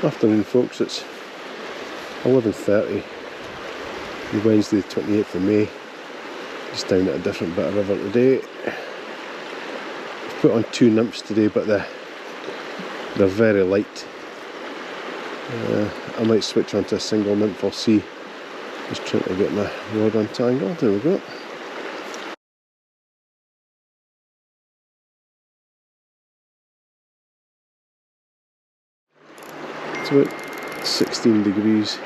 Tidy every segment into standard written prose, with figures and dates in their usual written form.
Afternoon folks, it's 11:30 on Wednesday the 28th of May. Just down at a different bit of river today. I've put on 2 nymphs today, but they're very light. I might switch on to a single nymph, I'll see. Just trying to get my rod untangled, there we go. It's about 16 degrees.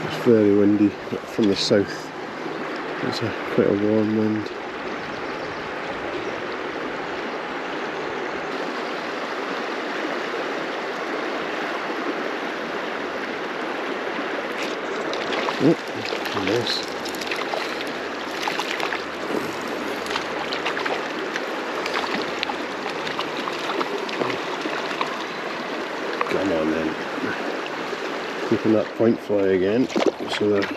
It's very windy from the south. It's quite a warm wind. Oh, nice. Come on then. Keeping that point fly again. So they're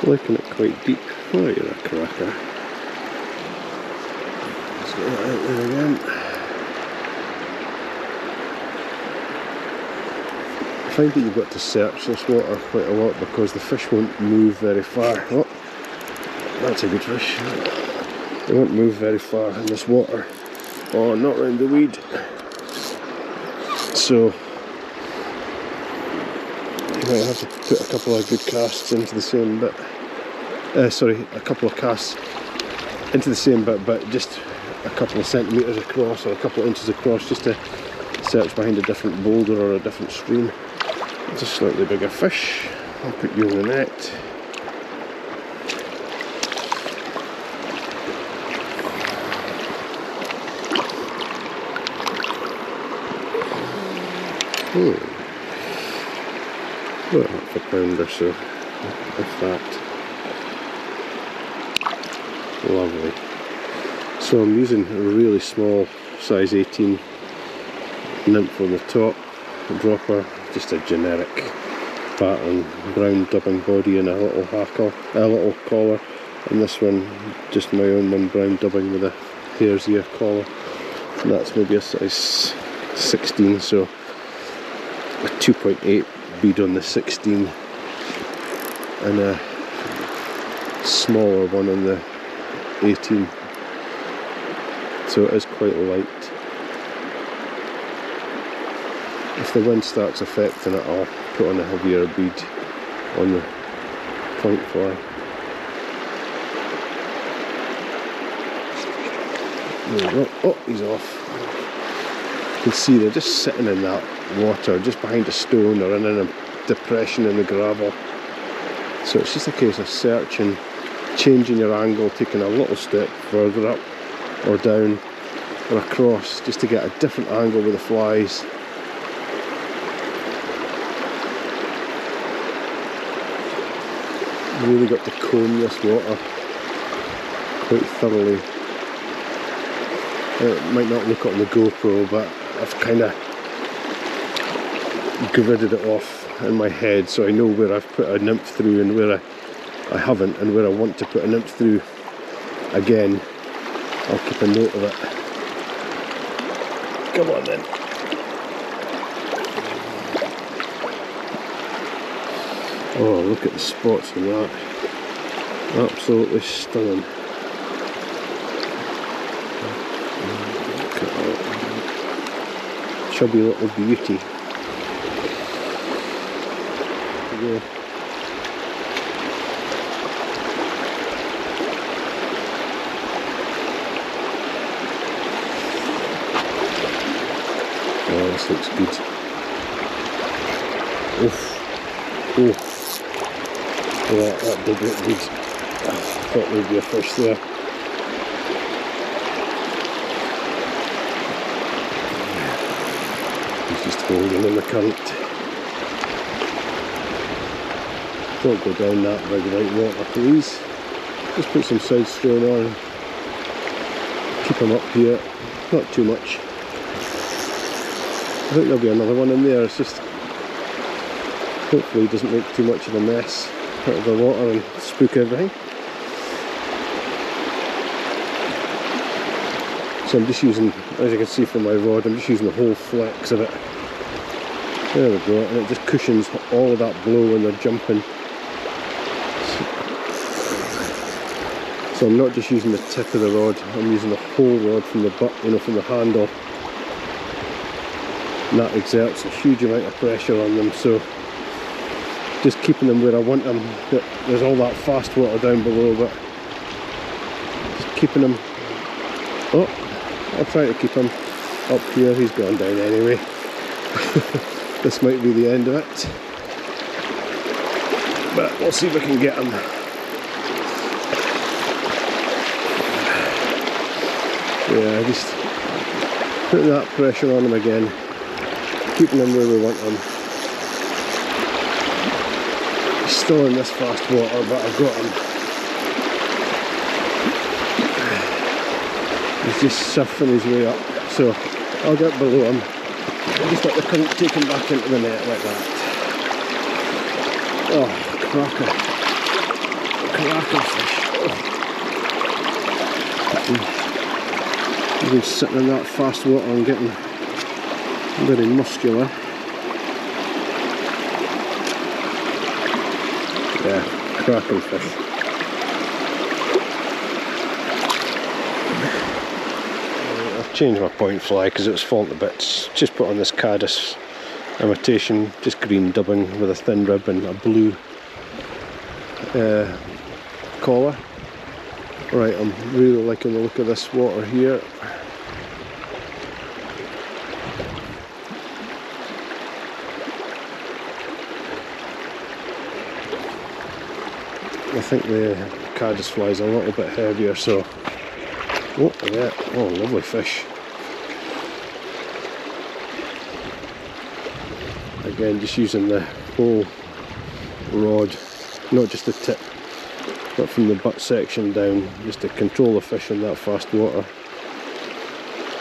looking at quite deep. Oh, you're a cracker. Let's get that out there again. I find that you've got to search this water quite a lot because the fish won't move very far. Oh, that's a good fish. They won't move very far in this water. Oh, not round the weed. So you might have to put a couple of good casts into the same bit. A couple of casts into the same bit, but just a couple of centimetres across or a couple of inches across, just to search behind a different boulder or a different stream. It's a slightly bigger fish. I'll put you in the net. About half a pound or so, if that. Lovely. So I'm using a really small size 18 nymph on the top, dropper, just a generic pattern, brown dubbing body and a little hackle, a little collar, and this one just my own one, brown dubbing with a hare's ear collar, and that's maybe a size 16, so a 2.8 bead on the 16 and a smaller one on the 18, so it is quite light. If the wind starts affecting it, I'll put on a heavier bead on the point fly. There we go. Oh, he's off. You can see they're just sitting in that water, just behind a stone or in a depression in the gravel. So it's just a case of searching, changing your angle, taking a little step further up or down or across, just to get a different angle with the flies. You really got to comb this water quite thoroughly. It might not look on the GoPro, but I've kind of gridded it off in my head, so I know where I've put a nymph through and where I haven't, and where I want to put a nymph through again. I'll keep a note of it. Come on then. Oh, look at the spots on that. Absolutely stunning. Look at that. Chubby little beauty. Yeah. Oh, this looks good. Oof. Oof. Yeah, that did look good. I thought there'd be a fish there. He's just holding in the current. Don't go down that big white water, please. Just put some side strain on. Keep them up here. Not too much. I think there'll be another one in there. It's just hopefully it doesn't make too much of a mess. out of the water and spook everything. So I'm just using, as you can see from my rod, I'm just using the whole flex of it. There we go, and it just cushions all of that blow when they're jumping. So I'm not just using the tip of the rod, I'm using the whole rod from the butt, you know, from the handle. And that exerts a huge amount of pressure on them, so just keeping them where I want them. There's all that fast water down below, but just keeping them. Oh, I'll try to keep him up here. He's gone down anyway. This might be the end of it, but we'll see if we can get him. Yeah, just putting that pressure on him again, keeping him where we want him. He's still in this fast water, but I've got him. He's just surfing his way up, so I'll get below him. I'll just let the current take him back into the net like that. Oh, cracker. Cracker fish. He's been sitting in that fast water and getting very muscular. Yeah, cracking fish. Changed my point fly because it was falling to bits. Just put on this caddis imitation, just green dubbing with a thin rib and a blue collar. Right, I'm really liking the look of this water here. I think the caddis fly is a little bit heavier, so oh yeah, oh lovely fish. Again, just using the whole rod, not just the tip, but from the butt section down, just to control the fish in that fast water.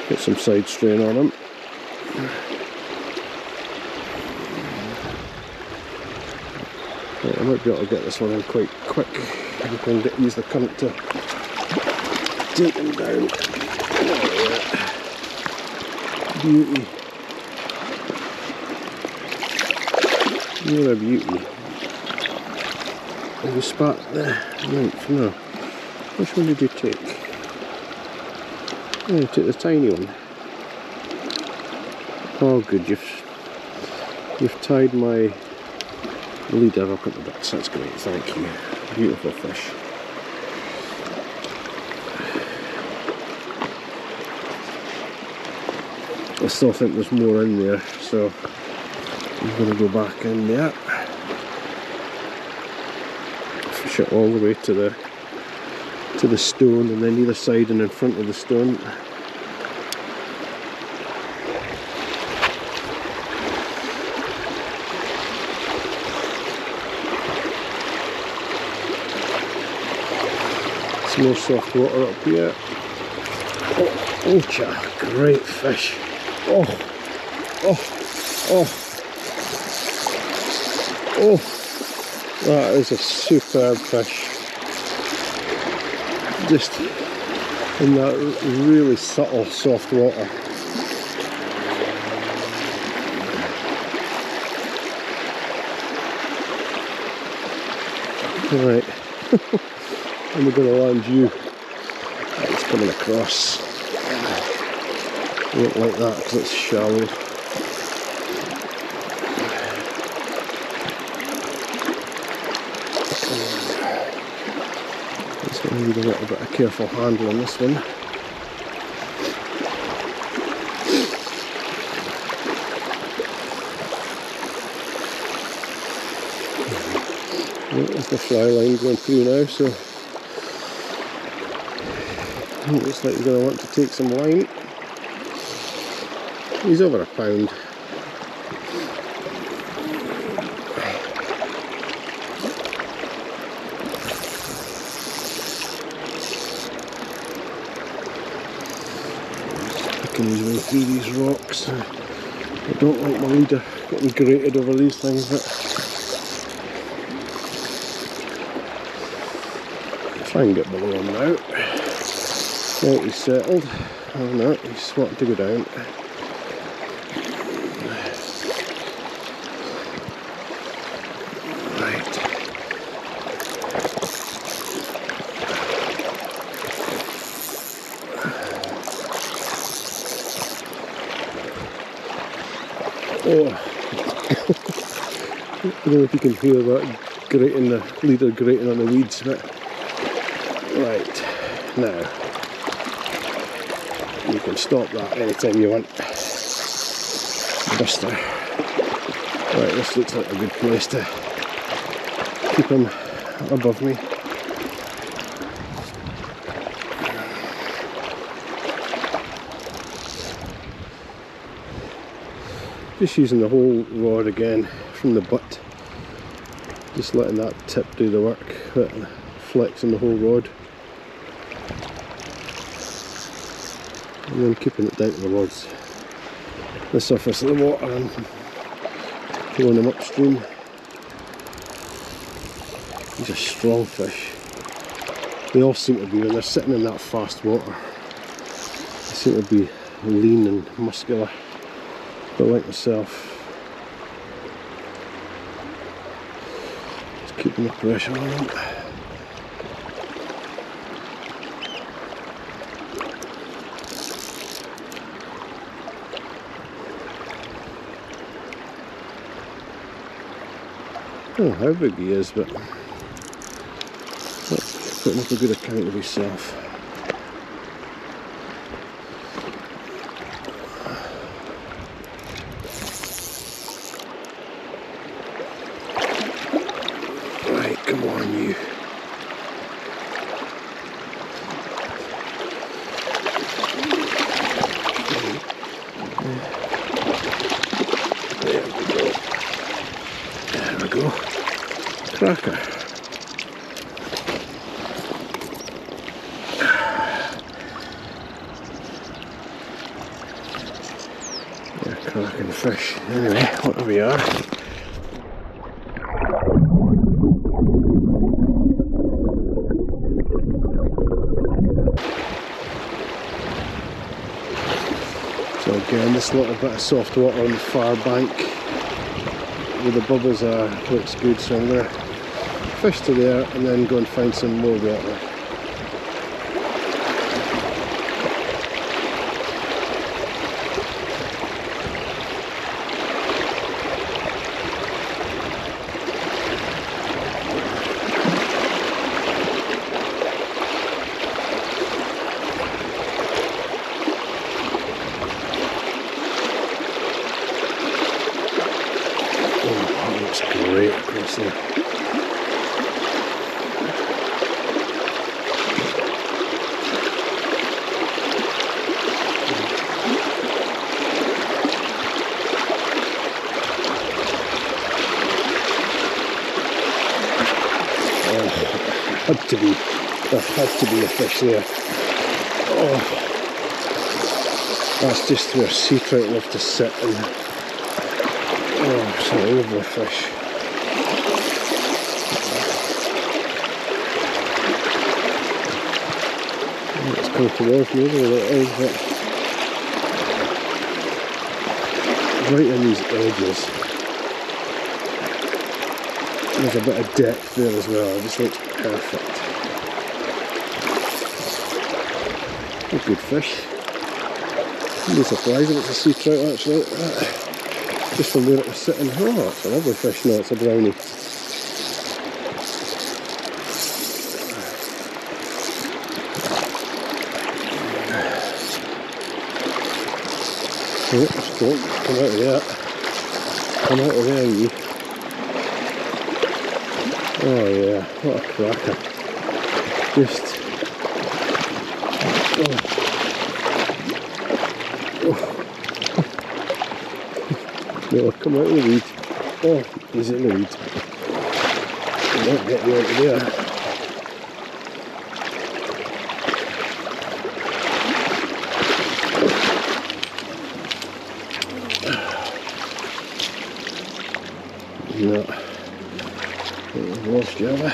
Get some side strain on him. Right, I might be able to get this one in quite quick. I can use the current to take him down. Oh yeah. Beauty. You're a beauty. Have you spat the nymph? No. Which one did you take? Oh, you took the tiny one. Oh good, you've tied my leader up at the bits. That's great, thank you. Beautiful fish. I still think there's more in there, so I'm going to go back in there. Fish it all the way to the stone, and then either side and in front of the stone. Some more soft water up here. Oh, cha, great fish. Oh, oh, oh, oh, that is a superb fish. Just in that really subtle soft water. Right, and we're going to land you. It's coming across. Not like that because it's shallow. It's going to need a little bit of careful handling this one. Well, there's the fly line going through now, so looks like you're going to want to take some line. He's over a pound. Picking his way through these rocks. I don't like my leader getting grated over these things, but Try and get below him now. Right, he's settled. Oh no, he's wanting to go down. Right. Oh, I don't know if you can hear that grating, the leader grating on the weeds, but right, now you can stop that anytime you want. Buster. Right, this looks like a good place to keep him above me. Just using the whole rod again from the butt, just letting that tip do the work, but flexing the whole rod, and then keeping it down towards the surface of the water and pulling them upstream. These are strong fish. They all seem to be, when they're sitting in that fast water, they seem to be lean and muscular. But like myself, just keeping the pressure on them. I don't know how big he is, but that's putting up a good account of himself. Come on, you. There we go. There we go. Cracker. Yeah, cracking fish. Anyway, whatever we are. So again, this little bit of soft water on the far bank where the bubbles are looks good, so I'm going to fish to there and then go and find some more water. Great across there. There had to be a fish there. Oh, that's just where sea trout love to sit and it's a lovely fish. It's come towards me, there it is, but right in these edges there's a bit of depth there as well. It just looks perfect. A good fish. I'm really surprised that it's a sea trout actually. Just from where it was sitting. Oh, it's a lovely fish. No, it's a brownie. Oh, don't come out of there. Come out of there, you. Oh yeah, what a cracker. Just... Oh. No, come out of the weed. Oh, he's in the weed. I won't get you out of there. No. Lost you, have I?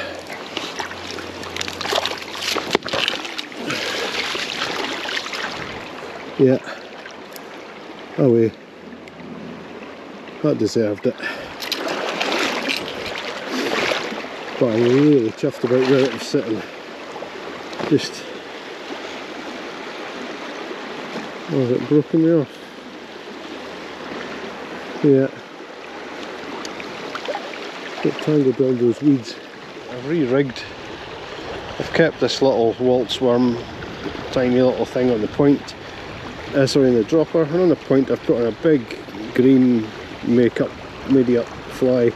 Yeah, away. That deserved it. But I'm really chuffed about where it was sitting. Just, oh, has it broken me off? Yeah. Get tangled around those weeds. I've re-rigged. I've kept this little waltz worm, tiny little thing on the point. Sorry, in the dropper, and on the point I've put on a big green made up fly.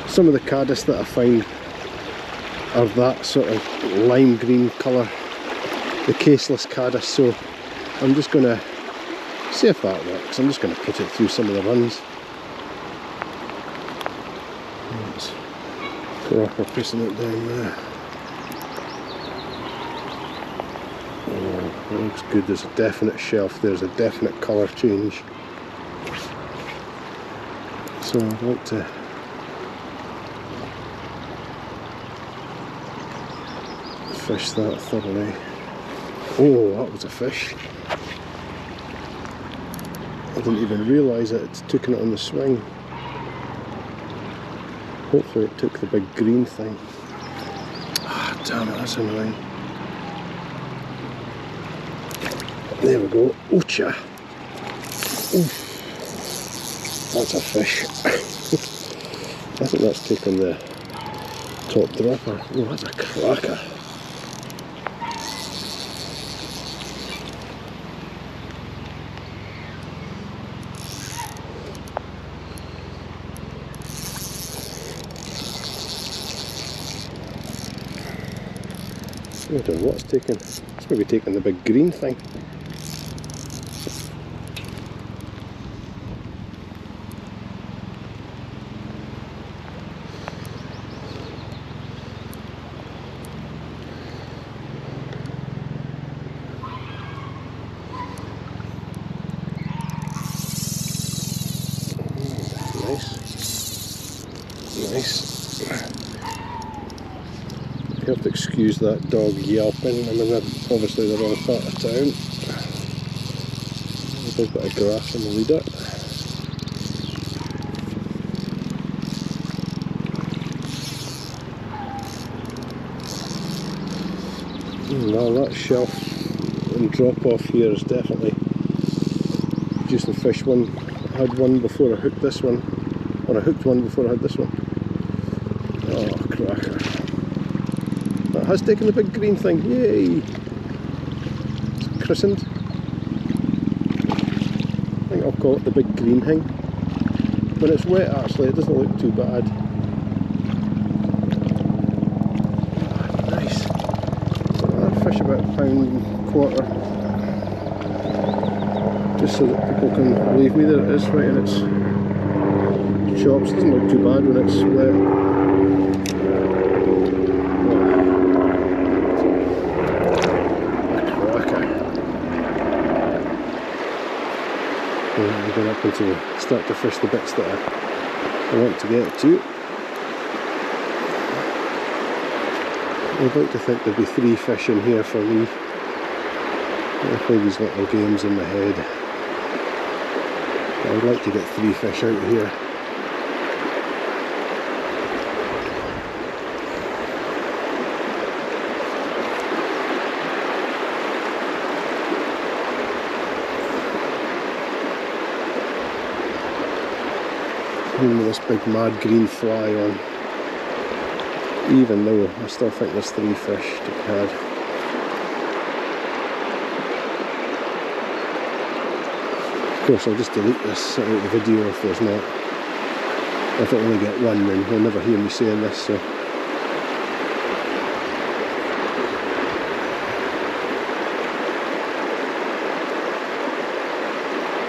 Some of the caddis that I find are that sort of lime green colour, the caseless caddis, so I'm just going to see if that works. I'm just going to put it through some of the runs. Let's proper pressing it down there. Oh, that looks good. There's a definite shelf, there's a definite colour change. So I'd like to fish that thoroughly. Oh, that was a fish. I didn't even realise it, it's taken it on the swing. Hopefully it took the big green thing. Ah, damn it, that's annoying. There we go. Ocha! Oof. That's a fish. I think that's taken the top dropper. Oh, that's a cracker. I don't know what it's taken. It's maybe taking the big green thing. Nice. You have to excuse that dog yelping. I mean, that's obviously the wrong part of town. There's a big bit of grass on the leader. Well, that shelf and drop off here is definitely producing fish. I had one before I hooked this one, or I hooked one before I had this one. Oh, cracker. That has taken the big green thing, yay! It's christened. I think I'll call it the big green thing. When it's wet actually, it doesn't look too bad. Nice. So I fish about £1.25. Just so that people can believe me, there it is, right in its chops. Doesn't look too bad when it's wet. I'm going up until I start to fish the bits that I want to get to. I'd like to think there'd be 3 fish in here for me. I play these little games in my head. But I'd like to get 3 fish out of here. With this big mad green fly on, even though I still think there's 3 fish to be had. Of course I'll just delete this out of the video if there's not. If I only get 1, then you'll never hear me saying this, so.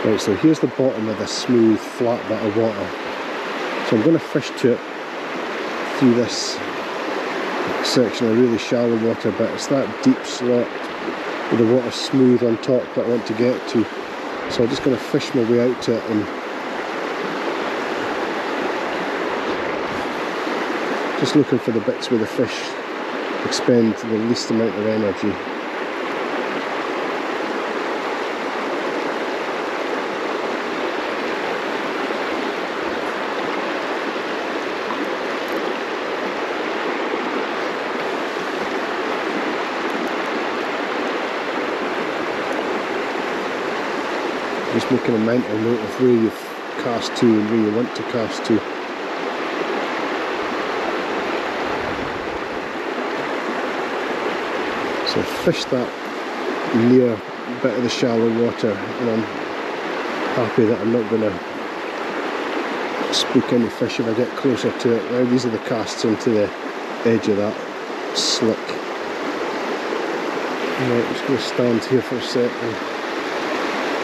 Right, so here's the bottom of this smooth flat bit of water. So I'm going to fish to it through this section of really shallow water, but it's that deep slot with the water smooth on top that I want to get to. So I'm just going to fish my way out to it and just looking for the bits where the fish expend the least amount of energy. Just making a mental note of where you've cast to and where you want to cast to. So fish that near bit of the shallow water, and I'm happy that I'm not going to spook any fish if I get closer to it. Now these are the casts into the edge of that slick. Right, I'm just going to stand here for a sec and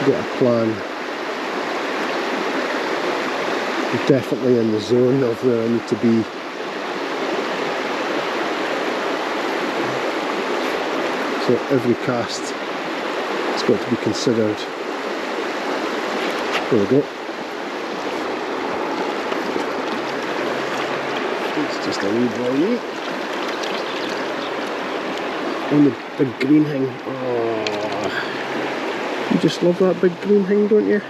get a plan. I'm definitely in the zone of where I need to be. So every cast has got to be considered. There we go. It's just a wee boy. On the big green thing. Oh, you just love that big green thing, don't you?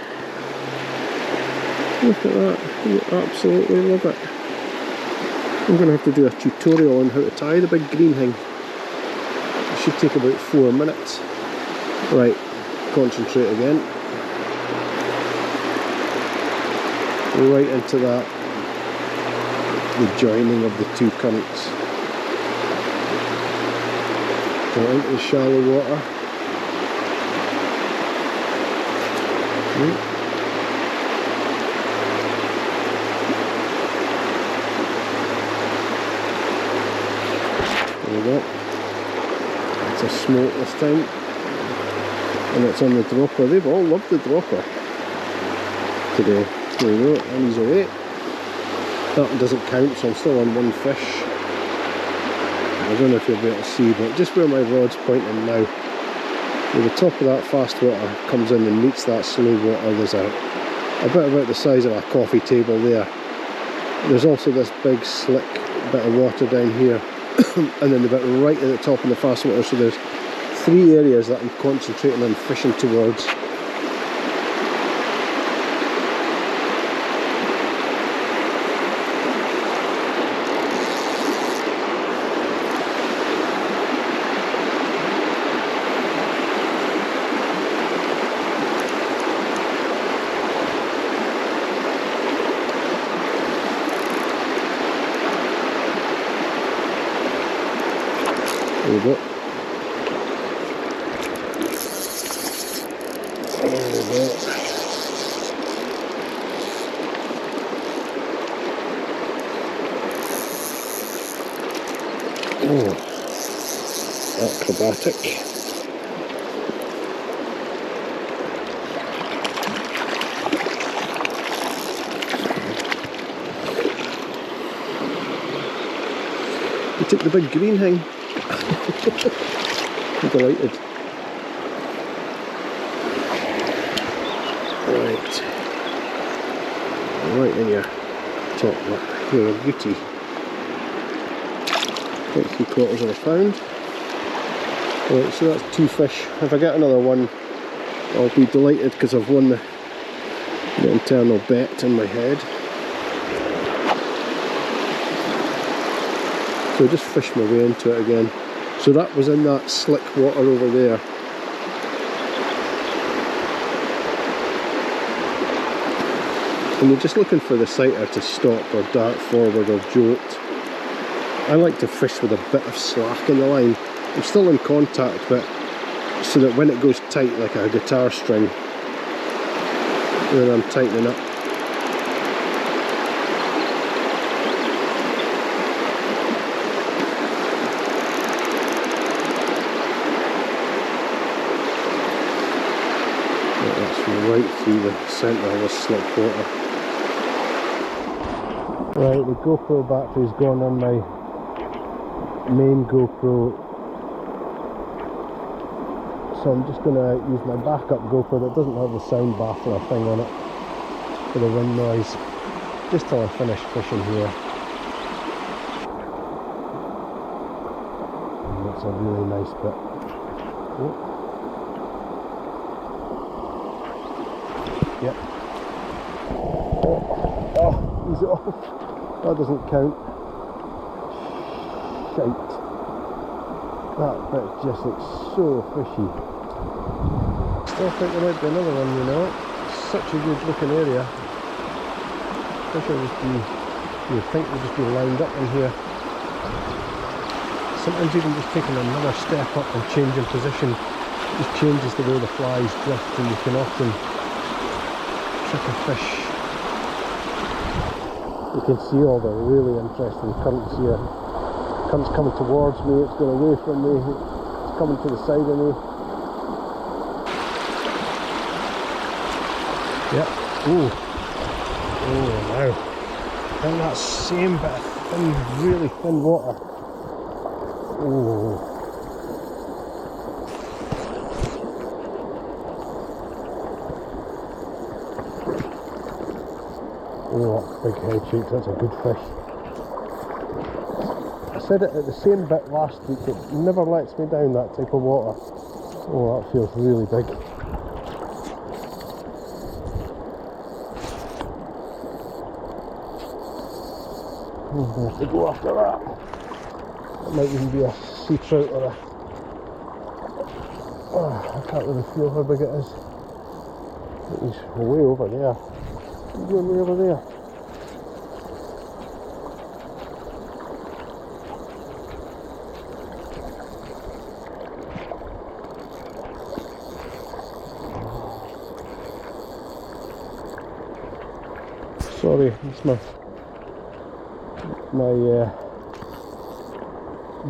Look at that. You absolutely love it. I'm going to have to do a tutorial on how to tie the big green thing. It should take about 4 minutes. Right, concentrate again. Right into that, the joining of the two currents. Go into the shallow water. There we go. It's a smoke this time. And it's on the dropper. They've all loved the dropper today. There we go, and he's away. That one doesn't count, so I'm still on one fish. I don't know if you'll be able to see, but just where my rod's pointing now, where the top of that fast water comes in and meets that slow water, there's a bit about the size of a coffee table there. There's also this big slick bit of water down here, and then the bit right at the top of the fast water, so there's 3 areas that I'm concentrating on fishing towards. There we go. There we go. Oh, acrobatic. You took the big green thing. I'm delighted. Right in your top lip. You're a beauty. About 3/4 of a pound. Right, so that's 2 fish. If I get another one, I'll be delighted because I've won the internal bet in my head. So just fish my way into it again. So that was in that slick water over there. And you're just looking for the sighter to stop or dart forward or jolt. I like to fish with a bit of slack in the line. I'm still in contact, but so that when it goes tight like a guitar string, then I'm tightening up. Right through the centre of this slick water. Right, the GoPro battery's gone on my main GoPro, so I'm just going to use my backup GoPro that doesn't have the sound baffler thing on it for the wind noise, just till I finish fishing here. And that's a really nice bit. Oh. Yep. Oh, he's off. That doesn't count. Shite. That bit just looks so fishy. Still think there might be another one, you know. such a good looking area. Fish will just be, you would think they'll just be lined up in here. Sometimes even just taking another step up and changing position just changes the way the flies drift, and you can often trick a fish. You can see all the really interesting currents here. Current's coming towards me, it's going away from me, it's coming to the side of me. Yep. Ooh. Oh wow. And that same bit of thin, really thin water. Ooh. Oh, big head shakes, that's a good fish. I said it at the same bit last week, it never lets me down, that type of water. Oh, that feels really big. Oh, I have to go after that. It might even be a sea trout or a... Oh, I can't really feel how big it is. He's way over there. He's going way over there. Sorry, it's my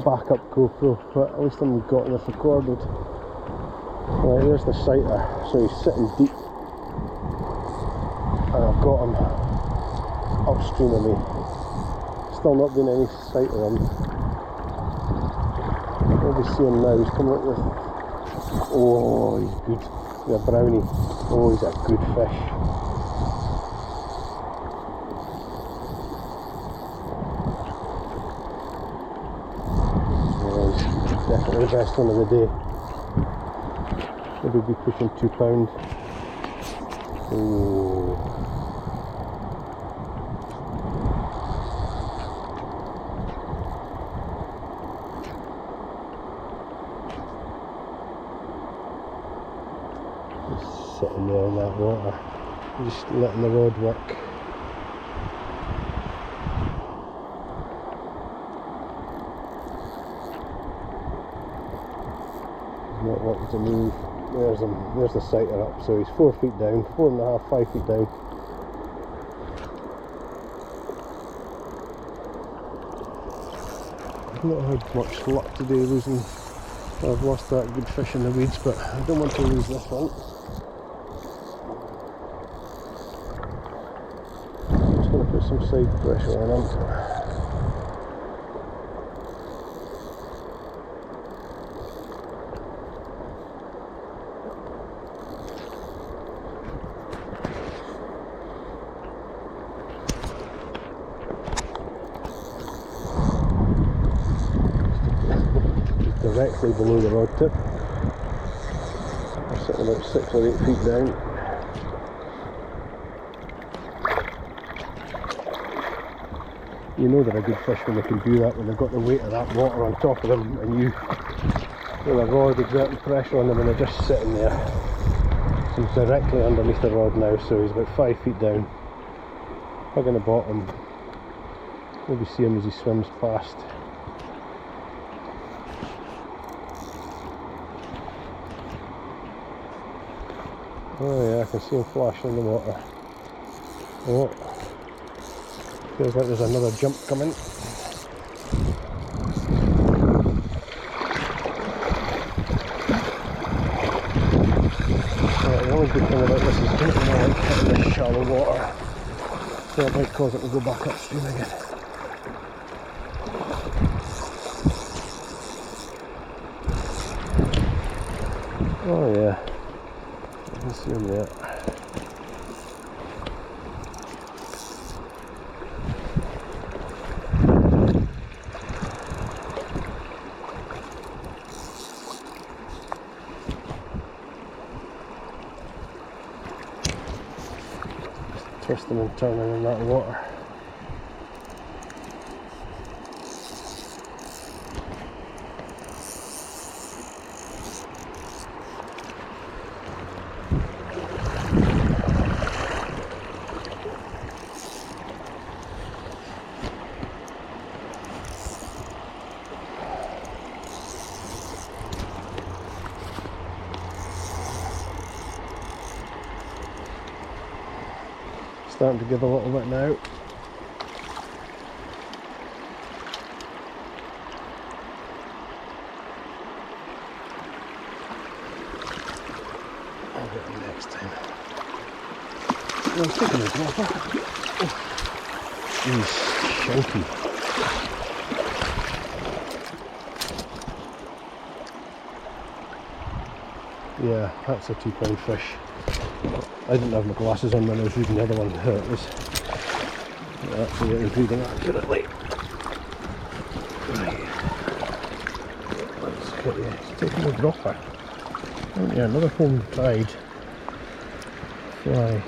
backup GoPro, but at least I'm got this recorded. Right, there's the sighter, so he's sitting deep, and I've got him upstream of me. Still not doing any sighter on him. Maybe see him now, he's coming up with... Oh, he's good. He's a brownie. Oh, he's a good fish. Definitely the best one of the day. Maybe be pushing £2. Ooh. Just sitting there in that water, just letting the rod work. Not wanting to move. There's him. There's the sighter up. So he's 4 feet down, 4.5, 5 feet down. I've not had much luck today losing. I've lost that good fish in the weeds, but I don't want to lose this one. I'm just going to put some side pressure on him. Directly below the rod tip. We're sitting about 6 or 8 feet down. You know they're a good fish when they can do that, when they've got the weight of that water on top of them, and you with a rod exerting pressure on them, and they're just sitting there. So he's directly underneath the rod now, so he's about 5 feet down, hugging the bottom. Maybe see him as he swims past. Oh yeah, I can see him flashing in the water. Oh, feels like there's another jump coming. Right, the only good thing about this is it's not like hitting the shallow water, so it might cause it to go back upstream again. Oh yeah. I can see him there. Just twisting and turning in that water. starting to give a little bit now. I'll get him next time. Oh, I'm taking a dropper. He's chunky. Yeah, that's a 2-pound fish. I didn't have my glasses on when I was reading the other one. It was actually reading accurately. Right. Let's get you. It's taking a dropper. Oh yeah, another home tide fly.